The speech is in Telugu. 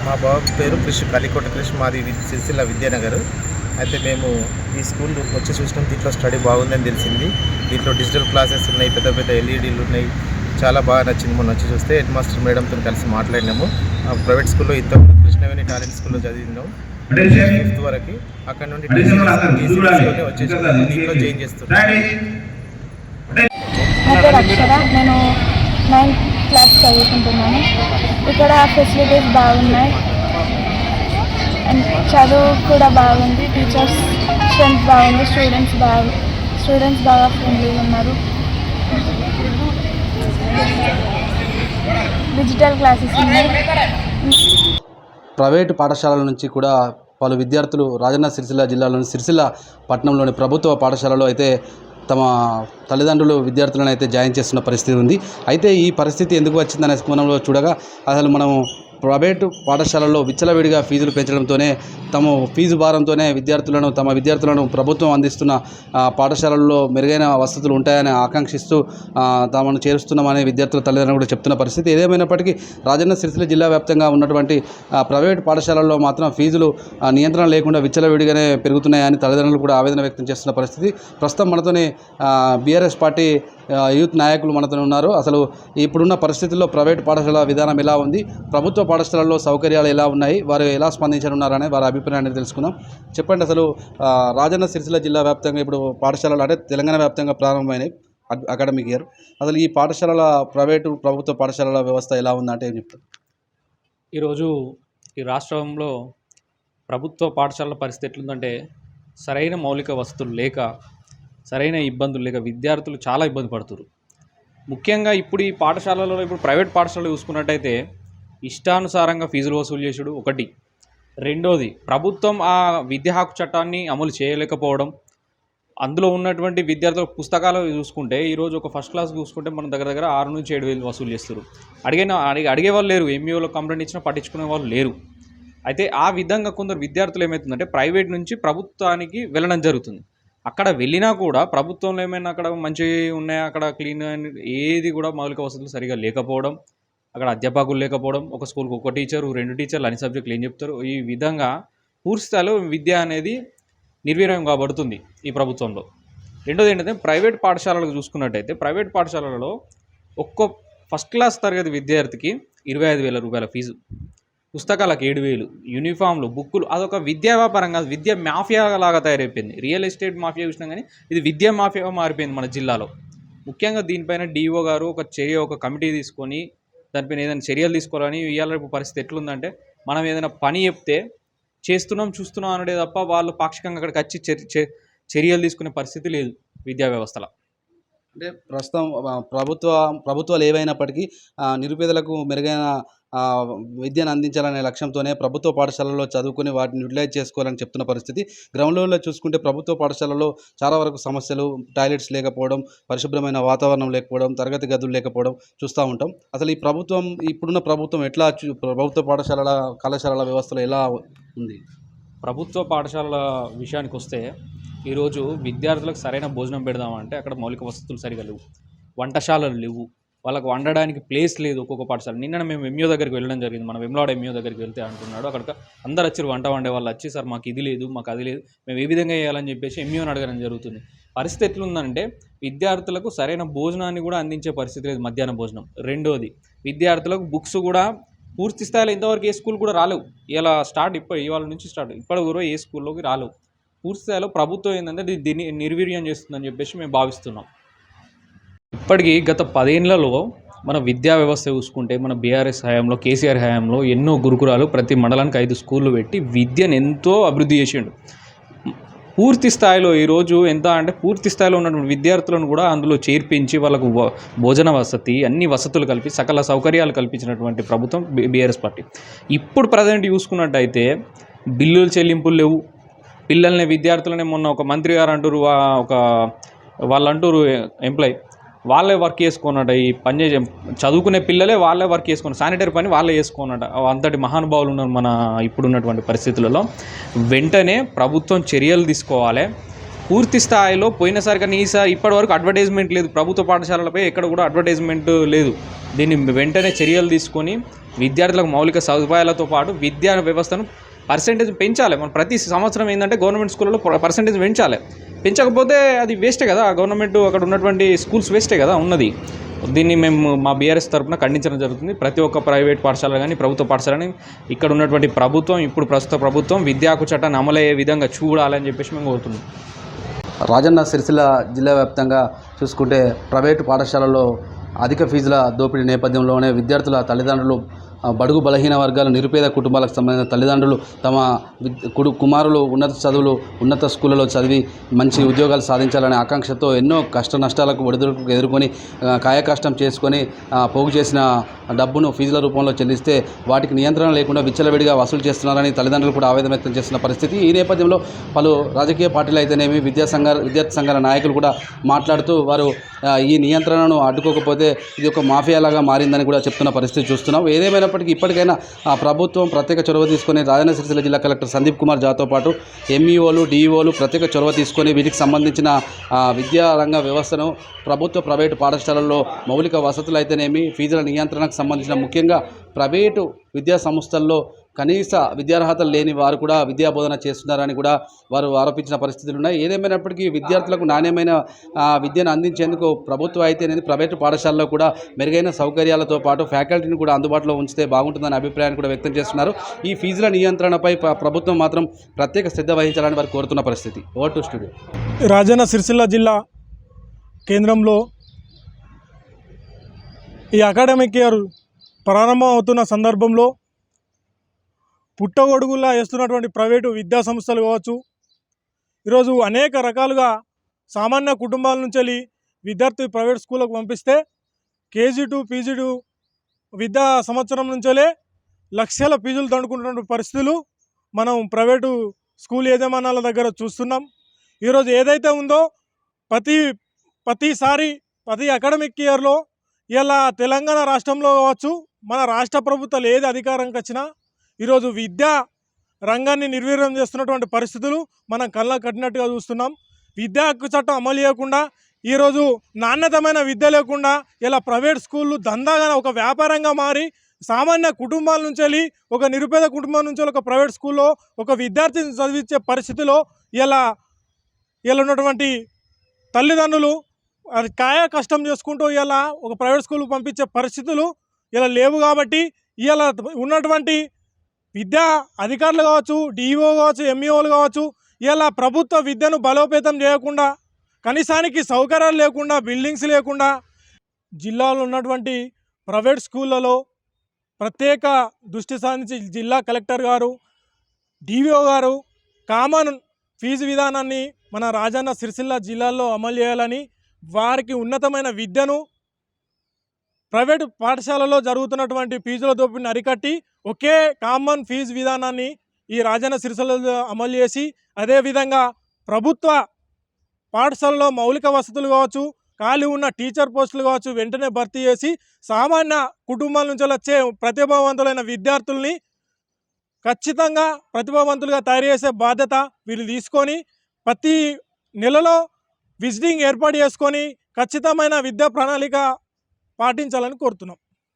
మా బాబు పేరు కృష్ణ, కలికోట కృష్ణ. మాది సిరిసిల్ల విద్యానగర్. అయితే మేము ఈ స్కూల్ వచ్చి చూసినాం. దీంట్లో స్టడీ బాగుందని తెలిసింది. దీంట్లో డిజిటల్ క్లాసెస్ ఉన్నాయి, పెద్ద పెద్ద ఎల్ఈడీలు ఉన్నాయి. చాలా బాగా నచ్చింది. మొన్న వచ్చి చూస్తే హెడ్ మాస్టర్ మేడంతో కలిసి మాట్లాడినాము. ప్రైవేట్ స్కూల్లో ఇంతకుముందు కృష్ణవేణి టాలెంట్ స్కూల్లో చదివినాం 5th వరకు. అక్కడ నుండి వచ్చేసి దీంట్లో చేంజ్ చేస్తున్నాం. నేను 9th క్లాస్ చదువుకుంటున్నాను. ఇక్కడ ఫెసిలిటీస్ బాగున్నాయి అండ్ చదువు కూడా బాగుంది. టీచర్స్ స్ట్రెంత్ బాగుంది. స్టూడెంట్స్ బాగా ఫ్రెండ్లీగా ఉన్నారు. డిజిటల్ క్లాసెస్ ఉన్నాయి. ప్రైవేటు పాఠశాలల నుంచి కూడా పలు విద్యార్థులు రాజన్న సిరిసిల్ల జిల్లాలోని సిరిసిల్ల పట్టణంలోని ప్రభుత్వ పాఠశాలలో అయితే తమ తల్లిదండ్రులు విద్యార్థులను అయితే జాయిన్ చేస్తున్న పరిస్థితి ఉంది. అయితే ఈ పరిస్థితి ఎందుకు వచ్చిందనే కోణంలో చూడగా అసలు మనము ప్రైవేటు పాఠశాలల్లో విచ్చలవిడిగా ఫీజులు పెంచడంతోనే తమ ఫీజు భారంతోనే తమ విద్యార్థులను ప్రభుత్వం అందిస్తున్న పాఠశాలల్లో మెరుగైన వసతులు ఉంటాయని ఆకాంక్షిస్తూ తమను చేరుస్తున్నామని విద్యార్థుల తల్లిదండ్రులు కూడా చెప్తున్న పరిస్థితి. ఏదేమైనప్పటికీ రాజన్న సిరిసిల్ల జిల్లా వ్యాప్తంగా ఉన్నటువంటి ప్రైవేటు పాఠశాలల్లో మాత్రం ఫీజులు నియంత్రణ లేకుండా విచ్చలవిడిగానే పెరుగుతున్నాయని తల్లిదండ్రులు కూడా ఆవేదన వ్యక్తం చేస్తున్న పరిస్థితి. ప్రస్తుతం మనతోనే బీఆర్ఎస్ పార్టీ యూత్ నాయకులు మనతో ఉన్నారు. అసలు ఇప్పుడున్న పరిస్థితుల్లో ప్రైవేటు పాఠశాల విధానం ఎలా ఉంది, ప్రభుత్వ పాఠశాలల్లో సౌకర్యాలు ఎలా ఉన్నాయి, వారు ఎలా స్పందించనున్నారనే వారి అభిప్రాయాన్ని తెలుసుకుందాం. చెప్పండి, అసలు రాజన్న సిరిసిల్ల జిల్లా వ్యాప్తంగా ఇప్పుడు పాఠశాలలు అంటే తెలంగాణ వ్యాప్తంగా ప్రారంభమైనవి అకాడమిక్ ఇయర్. అసలు ఈ పాఠశాలల ప్రైవేటు ప్రభుత్వ పాఠశాలల వ్యవస్థ ఎలా ఉందంటే ఏం చెప్తారు? ఈరోజు ఈ రాష్ట్రంలో ప్రభుత్వ పాఠశాలల పరిస్థితి ఎట్లుందంటే సరైన మౌలిక వసతులు లేక, సరైన ఇబ్బందులు లేక విద్యార్థులు చాలా ఇబ్బంది పడుతున్నారు. ముఖ్యంగా ఇప్పుడు ఈ పాఠశాలలో ఇప్పుడు ప్రైవేట్ పాఠశాలలు చూసుకున్నట్టయితే ఇష్టానుసారంగా ఫీజులు వసూలు చేసుడు ఒకటి. రెండోది, ప్రభుత్వం ఆ విద్యా హక్కు చట్టాన్ని అమలు చేయలేకపోవడం. అందులో ఉన్నటువంటి విద్యార్థుల పుస్తకాలు చూసుకుంటే ఈరోజు ఒక ఫస్ట్ క్లాస్ చూసుకుంటే మనం దగ్గర 6 నుంచి 7 వేలు వసూలు చేస్తారు. అడిగే వాళ్ళు లేరు. ఎంఈఓలో కంప్లైంట్ ఇచ్చినా పట్టించుకునే వాళ్ళు లేరు. అయితే ఆ విధంగా కొందరు విద్యార్థులు ఏమవుతుందంటే ప్రైవేట్ నుంచి ప్రభుత్వానికి వెళ్ళడం జరుగుతుంది. అక్కడ వెళ్ళినా కూడా ప్రభుత్వంలో ఏమైనా అక్కడ మంచిగా ఉన్నాయా, అక్కడ క్లీన్ ఏది కూడా మౌలిక వసతులు సరిగా లేకపోవడం, అక్కడ అధ్యాపకులు లేకపోవడం, ఒక స్కూల్కి ఒక టీచరు 2 టీచర్లు అన్ని సబ్జెక్టులు ఏం చెప్తారు. ఈ విధంగా పూర్తి స్థాయిలో విద్య అనేది నిర్వీర్యం కాబడుతుంది ఈ ప్రభుత్వంలో. రెండోది ఏంటంటే ప్రైవేట్ పాఠశాలలకు చూసుకున్నట్టయితే ప్రైవేట్ పాఠశాలలలో ఒక్కో ఫస్ట్ క్లాస్ తరగతి విద్యార్థికి 25,000 రూపాయల ఫీజు, పుస్తకాలకు 7,000, యూనిఫామ్లు, బుక్కులు. అదొక విద్యా వ్యాపారం కాదు, విద్యా మాఫియా లాగా తయారైపోయింది. రియల్ ఎస్టేట్ మాఫియా చూసినా కానీ ఇది విద్యా మాఫియా మారిపోయింది మన జిల్లాలో. ముఖ్యంగా దీనిపైన డిఓ గారు ఒక కమిటీ తీసుకొని దానిపైన ఏదైనా చర్యలు తీసుకోవాలని. ఇవాళ రేపు పరిస్థితి ఎట్లుందంటే మనం ఏదైనా పని చెప్తే చూస్తున్నాం అనడే తప్ప వాళ్ళు పాక్షికంగా అక్కడికి వచ్చి చర్యలు తీసుకునే పరిస్థితి లేదు విద్యా వ్యవస్థలో. అంటే ప్రస్తుతం ప్రభుత్వాలు ఏవైనప్పటికీ నిరుపేదలకు మెరుగైన విద్యను అందించాలనే లక్ష్యంతోనే ప్రభుత్వ పాఠశాలలో చదువుకుని వాటిని యూటిలైజ్ చేసుకోవాలని చెప్తున్న పరిస్థితి. గ్రౌండ్ లెవెల్లో చూసుకుంటే ప్రభుత్వ పాఠశాలలో చాలా వరకు సమస్యలు, టాయిలెట్స్ లేకపోవడం, పరిశుభ్రమైన వాతావరణం లేకపోవడం, తరగతి గదులు లేకపోవడం చూస్తూ ఉంటాం. అసలు ఇప్పుడున్న ప్రభుత్వం ఎట్లా ప్రభుత్వ కళాశాలల వ్యవస్థలో ఎలా ఉంది? ప్రభుత్వ పాఠశాలల విషయానికి వస్తే ఈరోజు విద్యార్థులకు సరైన భోజనం పెడదామంటే అక్కడ మౌలిక వసతులు సరిగా లేవు, వంటశాలలు లేవు, వాళ్ళకు వండడానికి ప్లేస్ లేదు. ఒక్కొక్క పాఠశాల నిన్న మేము ఎంఈఓ దగ్గరికి వెళ్ళడం జరిగింది. మనం వెమ్లవాడ ఎంఈఓ దగ్గరికి వెళ్తే అంటున్నాడు, అక్కడికి అందరు వచ్చి వంట వండే వాళ్ళు వచ్చి సార్ మాకు ఇది లేదు, మాకు అది లేదు, మేము ఏ విధంగా చేయాలని చెప్పేసి ఎంఈఓని అడగడం జరుగుతుంది. పరిస్థితి ఎట్లుందంటే విద్యార్థులకు సరైన భోజనాన్ని కూడా అందించే పరిస్థితి లేదు, మధ్యాహ్న భోజనం. రెండోది, విద్యార్థులకు బుక్స్ కూడా పూర్తి స్థాయిలో ఇంతవరకు ఏ స్కూల్ కూడా రాలేవు. ఇవాళ నుంచి స్టార్ట్ ఇప్పటి కూడా ఏ స్కూల్లోకి రాలేవు. పూర్తి స్థాయిలో ప్రభుత్వం ఏంటంటే దీన్ని నిర్వీర్యం చేస్తుందని చెప్పేసి మేము భావిస్తున్నాం. ఇప్పటికీ గత 10 ఏళ్లలో మన విద్యా వ్యవస్థ చూసుకుంటే మన బీఆర్ఎస్ హయాంలో, కేసీఆర్ హయాంలో ఎన్నో గురుకులాలు, ప్రతి మండలానికి 5 స్కూళ్ళు పెట్టి విద్యను ఎంతో అభివృద్ధి చేసిండు. పూర్తి స్థాయిలో ఈరోజు ఎంత అంటే పూర్తి స్థాయిలో ఉన్నటువంటి విద్యార్థులను కూడా అందులో చేర్పించి వాళ్ళకు భోజన వసతి, అన్ని వసతులు కల్పి సకల సౌకర్యాలు కల్పించినటువంటి ప్రభుత్వం బీఆర్ఎస్ పార్టీ. ఇప్పుడు ప్రజెంట్ చూసుకున్నట్టయితే బిల్లులు చెల్లింపులు లేవు. విద్యార్థులనే మొన్న ఒక మంత్రి గారు అంటారు, వాళ్ళు అంటారు ఎంప్లాయ్ వాళ్ళే వర్క్ చేసుకున్నట, ఈ పని చదువుకునే పిల్లలే వాళ్ళే వర్క్ చేసుకున్నారు, శానిటరీ పని వాళ్ళే చేసుకున్నట. అంతటి మహానుభావులు ఉన్నారు మన ఇప్పుడున్నటువంటి పరిస్థితులలో. వెంటనే ప్రభుత్వం చర్యలు తీసుకోవాలి. పూర్తి స్థాయిలో పోయినసారి కానీ ఇప్పటి వరకు అడ్వర్టైజ్మెంట్ లేదు ప్రభుత్వ పాఠశాలలపై, ఎక్కడ కూడా అడ్వర్టైజ్మెంట్ లేదు. దీన్ని వెంటనే చర్యలు తీసుకొని విద్యార్థులకు మౌలిక సదుపాయాలతో పాటు విద్యా వ్యవస్థను పర్సెంటేజ్ పెంచాలి. మనం ప్రతి సంవత్సరం ఏంటంటే గవర్నమెంట్ స్కూళ్ళలో పర్సెంటేజ్ పెంచాలి. పెంచకపోతే అది వేస్టే కదా, గవర్నమెంట్ అక్కడ ఉన్నటువంటి స్కూల్స్ వేస్టే కదా ఉన్నది. దీన్ని మేము మా బీఆర్ఎస్ తరఫున ఖండించడం జరుగుతుంది. ప్రతి ఒక్క ప్రైవేట్ పాఠశాల కానీ ప్రభుత్వ పాఠశాలని ఇక్కడ ఉన్నటువంటి ప్రభుత్వం, ఇప్పుడు ప్రస్తుత ప్రభుత్వం విద్యా హక్కు చట్టాన్ని అమలయ్యే విధంగా చూడాలని చెప్పేసి మేము కోరుతున్నాం. రాజన్న సిరిసిల్ల జిల్లా వ్యాప్తంగా చూసుకుంటే ప్రైవేటు పాఠశాలల్లో అధిక ఫీజుల దోపిడీ నేపథ్యంలోనే విద్యార్థుల తల్లిదండ్రులు బడుగు బలహీన వర్గాల నిరుపేద కుటుంబాలకు సంబంధించిన తల్లిదండ్రులు తమ కుమారులు ఉన్నత స్కూళ్ళలో చదివి మంచి ఉద్యోగాలు సాధించాలనే ఆకాంక్షతో ఎన్నో కష్ట నష్టాలకు ఒడిదుడుకు ఎదుర్కొని కాయకష్టం చేసుకొని పోగు చేసిన డబ్బును ఫీజుల రూపంలో చెల్లిస్తే వాటికి నియంత్రణ లేకుండా విచ్చలవిడిగా వసూలు చేస్తున్నారని తల్లిదండ్రులు కూడా ఆవేదన వ్యక్తం చేస్తున్న పరిస్థితి. ఈ నేపథ్యంలో పలు రాజకీయ పార్టీలు అయితేనేమి విద్యార్థి సంఘాల నాయకులు కూడా మాట్లాడుతూ వారు ఈ నియంత్రణను అడ్డుకోకపోతే ఇది ఒక మాఫియాలాగా మారిందని కూడా చెప్తున్న పరిస్థితి చూస్తున్నాం. ఏదేమైనప్పటికీ ఇప్పటికైనా ప్రభుత్వం ప్రత్యేక చొరవ తీసుకొని రాజన్న సిరిసిల్ల జిల్లా కలెక్టర్ సందీప్ కుమార్ జాతో పాటు ఎంఈఓలు డిఈఓలు ప్రత్యేక చొరవ తీసుకొని వీటికి సంబంధించిన విద్యారంగ వ్యవస్థను ప్రభుత్వ ప్రైవేటు పాఠశాలల్లో మౌలిక వసతులు అయితేనేమి ఫీజుల నియంత్రణకు సంబంధించిన ముఖ్యంగా ప్రైవేటు విద్యా సంస్థల్లో కనీస విద్యార్హతలు లేని వారు కూడా విద్యాబోధన చేస్తున్నారని కూడా వారు ఆరోపించిన పరిస్థితులు ఉన్నాయి. ఏదేమైనప్పటికీ విద్యార్థులకు నాణ్యమైన విద్యను అందించేందుకు ప్రభుత్వం అయితేనేది ప్రైవేటు పాఠశాలలో కూడా మెరుగైన సౌకర్యాలతో పాటు ఫ్యాకల్టీని కూడా అందుబాటులో ఉంచితే బాగుంటుందనే అభిప్రాయాన్ని కూడా వ్యక్తం చేస్తున్నారు. ఈ ఫీజుల నియంత్రణపై ప్రభుత్వం మాత్రం ప్రత్యేక శ్రద్ధ వహించాలని వారు కోరుతున్న పరిస్థితి. Over to studio. Rajanna Sircilla జిల్లా కేంద్రంలో ఈ అకాడమిక్ ఇయర్ ప్రారంభం అవుతున్న సందర్భంలో పుట్టగొడుగులా వేస్తున్నటువంటి ప్రైవేటు విద్యా సంస్థలు కావచ్చు, ఈరోజు అనేక రకాలుగా సామాన్య కుటుంబాల నుంచి వెళ్ళి విద్యార్థి ప్రైవేట్ స్కూళ్ళకు పంపిస్తే కేజీ టు పీజీ టు విద్యా సంవత్సరం నుంచే లక్షల ఫీజులు దండుకుంటున్న పరిస్థితులు మనం ప్రైవేటు స్కూల్ యజమానాల దగ్గర చూస్తున్నాం. ఈరోజు ఏదైతే ఉందో ప్రతిసారి ప్రతి అకాడమిక్ ఇయర్లో ఇలా తెలంగాణ రాష్ట్రంలో కావచ్చు, మన రాష్ట్ర ప్రభుత్వాలు ఏది అధికారంకి వచ్చినా ఈరోజు విద్యా రంగాన్ని నిర్వీర్యం చేస్తున్నటువంటి పరిస్థితులు మనం కళ్ళ కట్టినట్టుగా చూస్తున్నాం. విద్యా హక్కు చట్టం అమలు చేయకుండా ఈరోజు నాణ్యతమైన విద్య లేకుండా ఇలా ప్రైవేట్ స్కూళ్ళు దందాగా ఒక వ్యాపారంగా మారి సామాన్య కుటుంబాల నుంచి వెళ్ళి ఒక నిరుపేద కుటుంబం నుంచి ఒక ప్రైవేట్ స్కూల్లో ఒక విద్యార్థిని చదివించే పరిస్థితిలో ఇలా ఉన్నటువంటి తల్లిదండ్రులు అది కాయ కష్టం చేసుకుంటూ ఇలా ఒక ప్రైవేట్ స్కూల్ పంపించే పరిస్థితులు ఇలా లేవు. కాబట్టి ఇలా ఉన్నటువంటి విద్యా అధికారులు కావచ్చు, డిఈఓ కావచ్చు, ఎంఈఓలు కావచ్చు, ఇలా ప్రభుత్వ విద్యను బలోపేతం చేయకుండా కనీసానికి సౌకర్యాలు లేకుండా బిల్డింగ్స్ లేకుండా జిల్లాలో ఉన్నటువంటి ప్రైవేట్ స్కూళ్ళలో ప్రత్యేక దృష్టి సారించి జిల్లా కలెక్టర్ గారు, డివిఓ గారు కామన్ ఫీజు విధానాన్ని మన రాజన్న సిరిసిల్ల జిల్లాలో అమలు చేయాలని, వారికి ఉన్నతమైన విద్యను ప్రైవేటు పాఠశాలలో జరుగుతున్నటువంటి ఫీజుల దోపిడిని అరికట్టి ఒకే కామన్ ఫీజు విధానాన్ని ఈ రాజన్న సిరిసిల్లలో అమలు చేసి, అదేవిధంగా ప్రభుత్వ పాఠశాలలో మౌలిక వసతులు కావచ్చు, ఖాళీ ఉన్న టీచర్ పోస్టులు కావచ్చు వెంటనే భర్తీ చేసి సామాన్య కుటుంబాల నుంచి వచ్చే ప్రతిభావంతులైన విద్యార్థుల్ని ఖచ్చితంగా ప్రతిభావంతులుగా తయారు చేసే బాధ్యత వీళ్ళు తీసుకొని ప్రతి నెలలో విజిటింగ్ ఏర్పాటు చేసుకొని ఖచ్చితమైన విద్యా ప్రణాళిక పాటించాలని కోరుతున్నాం.